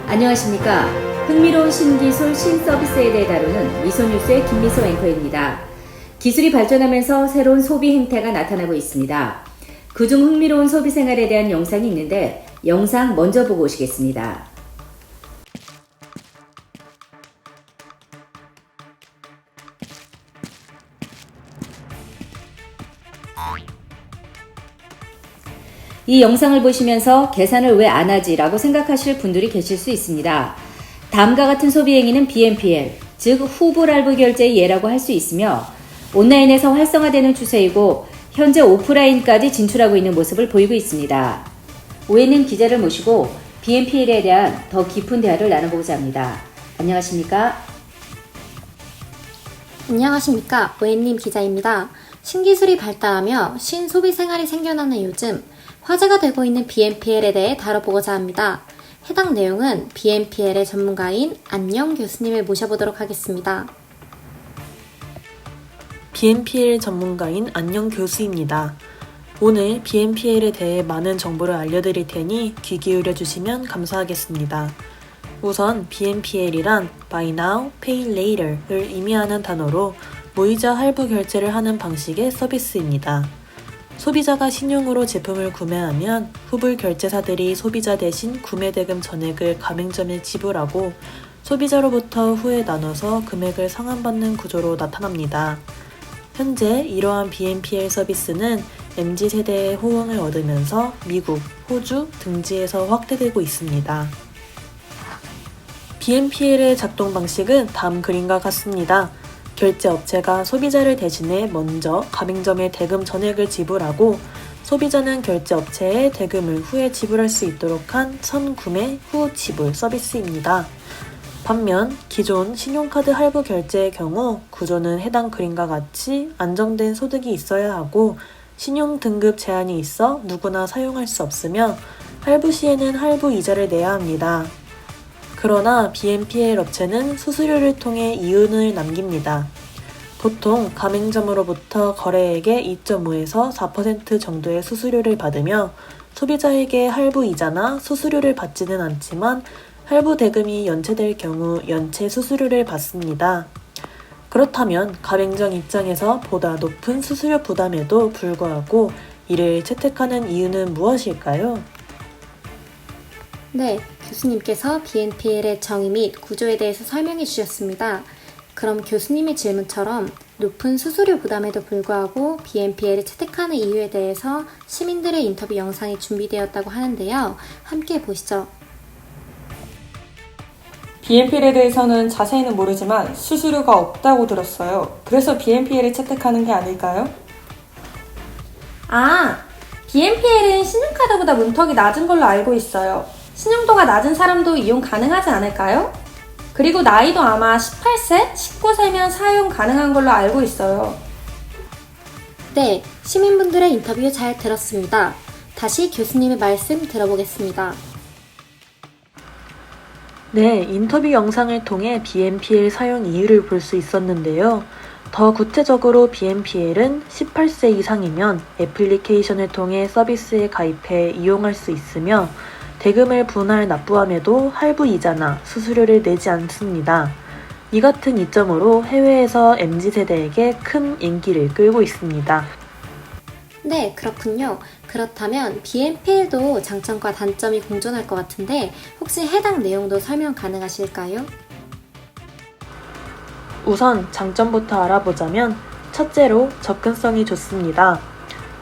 안녕하십니까. 흥미로운 신기술, 신서비스에 대해 다루는 미소뉴스의 김미소 앵커입니다. 기술이 발전하면서 새로운 소비 행태가 나타나고 있습니다. 그중 흥미로운 소비 생활에 대한 영상이 있는데 영상 먼저 보고 오시겠습니다. 이 영상을 보시면서 계산을 왜 안 하지? 라고 생각하실 분들이 계실 수 있습니다. 다음과 같은 소비 행위는 BNPL, 즉 후불 할부 결제의 예라고 할 수 있으며 온라인에서 활성화되는 추세이고 현재 오프라인까지 진출하고 있는 모습을 보이고 있습니다. 오해는 기자를 모시고 BNPL에 대한 더 깊은 대화를 나눠보고자 합니다. 안녕하십니까? 안녕하십니까. 오해님 기자입니다. 신기술이 발달하며 신소비 생활이 생겨나는 요즘 화제가 되고 있는 BNPL에 대해 다뤄보고자 합니다. 해당 내용은 BNPL의 전문가인 안녕 교수님을 모셔보도록 하겠습니다. BNPL 전문가인 안녕 교수입니다. 오늘 BNPL에 대해 많은 정보를 알려드릴 테니 귀 기울여 주시면 감사하겠습니다. 우선 BNPL이란 Buy Now, Pay Later를 의미하는 단어로 무이자 할부 결제를 하는 방식의 서비스입니다. 소비자가 신용으로 제품을 구매하면 후불 결제사들이 소비자 대신 구매대금 전액을 가맹점에 지불하고 소비자로부터 후에 나눠서 금액을 상환받는 구조로 나타납니다. 현재 이러한 BNPL 서비스는 MZ세대의 호응을 얻으면서 미국, 호주 등지에서 확대되고 있습니다. BNPL의 작동 방식은 다음 그림과 같습니다. 결제업체가 소비자를 대신해 먼저 가맹점에 대금 전액을 지불하고 소비자는 결제업체에 대금을 후에 지불할 수 있도록 한 선구매 후 지불 서비스입니다. 반면 기존 신용카드 할부 결제의 경우 구조는 해당 그림과 같이 안정된 소득이 있어야 하고 신용 등급 제한이 있어 누구나 사용할 수 없으며 할부 시에는 할부 이자를 내야 합니다. 그러나 BNPL 업체는 수수료를 통해 이윤을 남깁니다. 보통 가맹점으로부터 거래액의 2.5에서 4% 정도의 수수료를 받으며 소비자에게 할부 이자나 수수료를 받지는 않지만 할부 대금이 연체될 경우 연체 수수료를 받습니다. 그렇다면 가맹점 입장에서 보다 높은 수수료 부담에도 불구하고 이를 채택하는 이유는 무엇일까요? 네, 교수님께서 BNPL의 정의 및 구조에 대해서 설명해 주셨습니다. 그럼 교수님의 질문처럼 높은 수수료 부담에도 불구하고 BNPL을 채택하는 이유에 대해서 시민들의 인터뷰 영상이 준비되었다고 하는데요. 함께 보시죠. BNPL에 대해서는 자세히는 모르지만 수수료가 없다고 들었어요. 그래서 BNPL을 채택하는 게 아닐까요? BNPL은 신용카드보다 문턱이 낮은 걸로 알고 있어요. 신용도가 낮은 사람도 이용 가능하지 않을까요? 그리고 나이도 아마 18세, 19세면 사용 가능한 걸로 알고 있어요. 네, 시민분들의 인터뷰 잘 들었습니다. 다시 교수님의 말씀 들어보겠습니다. 네, 인터뷰 영상을 통해 BNPL 사용 이유를 볼 수 있었는데요. 더 구체적으로 BNPL은 18세 이상이면 애플리케이션을 통해 서비스에 가입해 이용할 수 있으며 대금을 분할 납부함에도 할부 이자나 수수료를 내지 않습니다. 이 같은 이점으로 해외에서 MZ세대에게 큰 인기를 끌고 있습니다. 네, 그렇군요. 그렇다면 BNPL도 장점과 단점이 공존할 것 같은데 혹시 해당 내용도 설명 가능하실까요? 우선 장점부터 알아보자면 첫째로 접근성이 좋습니다.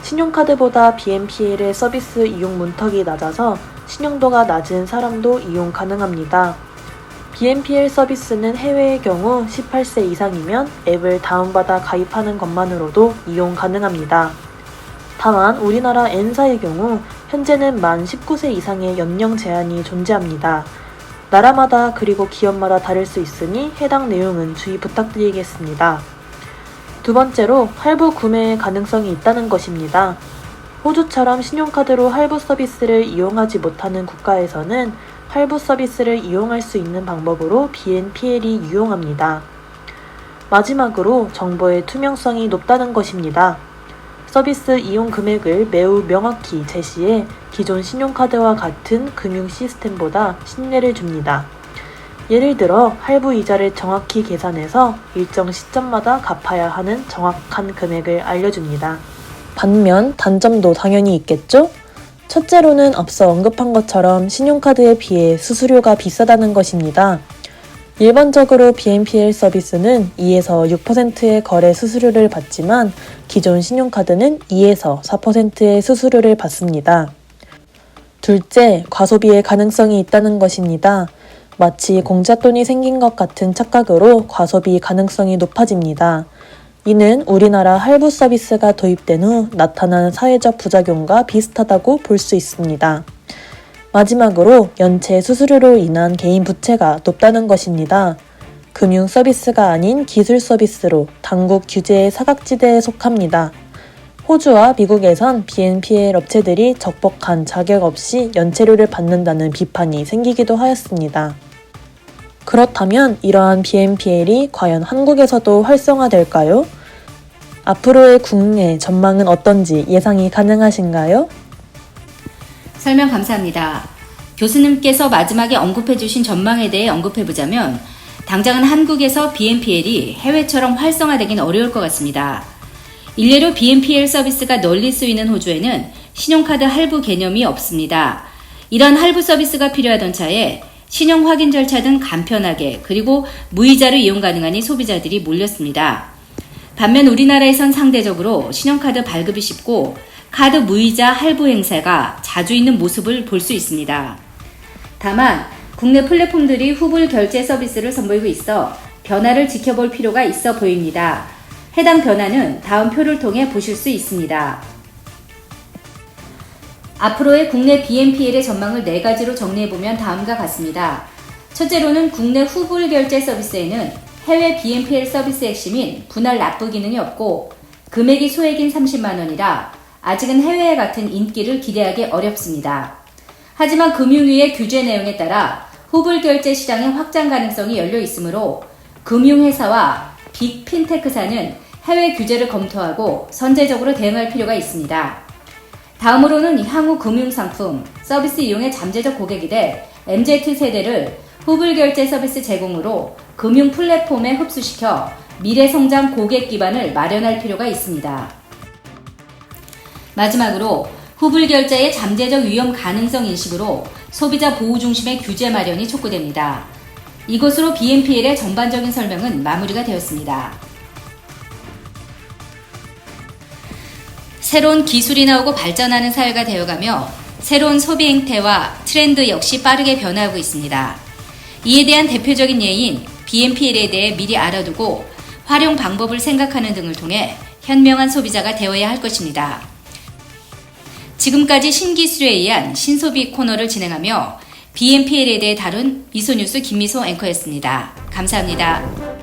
신용카드보다 BNPL의 서비스 이용 문턱이 낮아서 신용도가 낮은 사람도 이용 가능합니다. BNPL 서비스는 해외의 경우 18세 이상이면 앱을 다운받아 가입하는 것만으로도 이용 가능합니다. 다만 우리나라 N사의 경우 현재는 만 19세 이상의 연령 제한이 존재합니다. 나라마다 그리고 기업마다 다를 수 있으니 해당 내용은 주의 부탁드리겠습니다. 두 번째로 할부 구매의 가능성이 있다는 것입니다. 호주처럼 신용카드로 할부 서비스를 이용하지 못하는 국가에서는 할부 서비스를 이용할 수 있는 방법으로 BNPL이 유용합니다. 마지막으로 정보의 투명성이 높다는 것입니다. 서비스 이용 금액을 매우 명확히 제시해 기존 신용카드와 같은 금융 시스템보다 신뢰를 줍니다. 예를 들어 할부 이자를 정확히 계산해서 일정 시점마다 갚아야 하는 정확한 금액을 알려줍니다. 반면 단점도 당연히 있겠죠? 첫째로는 앞서 언급한 것처럼 신용카드에 비해 수수료가 비싸다는 것입니다. 일반적으로 BNPL 서비스는 2에서 6%의 거래 수수료를 받지만 기존 신용카드는 2에서 4%의 수수료를 받습니다. 둘째, 과소비의 가능성이 있다는 것입니다. 마치 공짜돈이 생긴 것 같은 착각으로 과소비 가능성이 높아집니다. 이는 우리나라 할부 서비스가 도입된 후 나타난 사회적 부작용과 비슷하다고 볼 수 있습니다. 마지막으로 연체 수수료로 인한 개인 부채가 높다는 것입니다. 금융 서비스가 아닌 기술 서비스로 당국 규제의 사각지대에 속합니다. 호주와 미국에선 BNPL 업체들이 적법한 자격 없이 연체료를 받는다는 비판이 생기기도 하였습니다. 그렇다면 이러한 BNPL이 과연 한국에서도 활성화될까요? 앞으로의 국내 전망은 어떤지 예상이 가능하신가요? 설명 감사합니다. 교수님께서 마지막에 언급해주신 전망에 대해 언급해보자면 당장은 한국에서 BNPL이 해외처럼 활성화되긴 어려울 것 같습니다. 일례로 BNPL 서비스가 널리 쓰이는 호주에는 신용카드 할부 개념이 없습니다. 이런 할부 서비스가 필요하던 차에 신용 확인 절차 등 간편하게 그리고 무이자로 이용 가능하니 소비자들이 몰렸습니다. 반면 우리나라에선 상대적으로 신용카드 발급이 쉽고 카드 무이자 할부 행사가 자주 있는 모습을 볼 수 있습니다. 다만 국내 플랫폼들이 후불 결제 서비스를 선보이고 있어 변화를 지켜볼 필요가 있어 보입니다. 해당 변화는 다음 표를 통해 보실 수 있습니다. 앞으로의 국내 BNPL의 전망을 4가지로 정리해보면 다음과 같습니다. 첫째로는 국내 후불 결제 서비스에는 해외 BNPL 서비스 핵심인 분할 납부 기능이 없고 금액이 소액인 30만 원이라 아직은 해외와 같은 인기를 기대하기 어렵습니다. 하지만 금융위의 규제 내용에 따라 후불 결제 시장의 확장 가능성이 열려 있으므로 금융회사와 빅 핀테크사는 해외 규제를 검토하고 선제적으로 대응할 필요가 있습니다. 다음으로는 향후 금융상품, 서비스 이용의 잠재적 고객이 될 MZ세대를 후불 결제 서비스 제공으로 금융 플랫폼에 흡수시켜 미래 성장 고객 기반을 마련할 필요가 있습니다. 마지막으로 후불 결제의 잠재적 위험 가능성 인식으로 소비자 보호 중심의 규제 마련이 촉구됩니다. 이것으로 BNPL의 전반적인 설명은 마무리가 되었습니다. 새로운 기술이 나오고 발전하는 사회가 되어가며 새로운 소비 행태와 트렌드 역시 빠르게 변화하고 있습니다. 이에 대한 대표적인 예인 BNPL에 대해 미리 알아두고 활용 방법을 생각하는 등을 통해 현명한 소비자가 되어야 할 것입니다. 지금까지 신기술에 의한 신소비 코너를 진행하며 BNPL에 대해 다룬 미소뉴스 김미소 앵커였습니다. 감사합니다.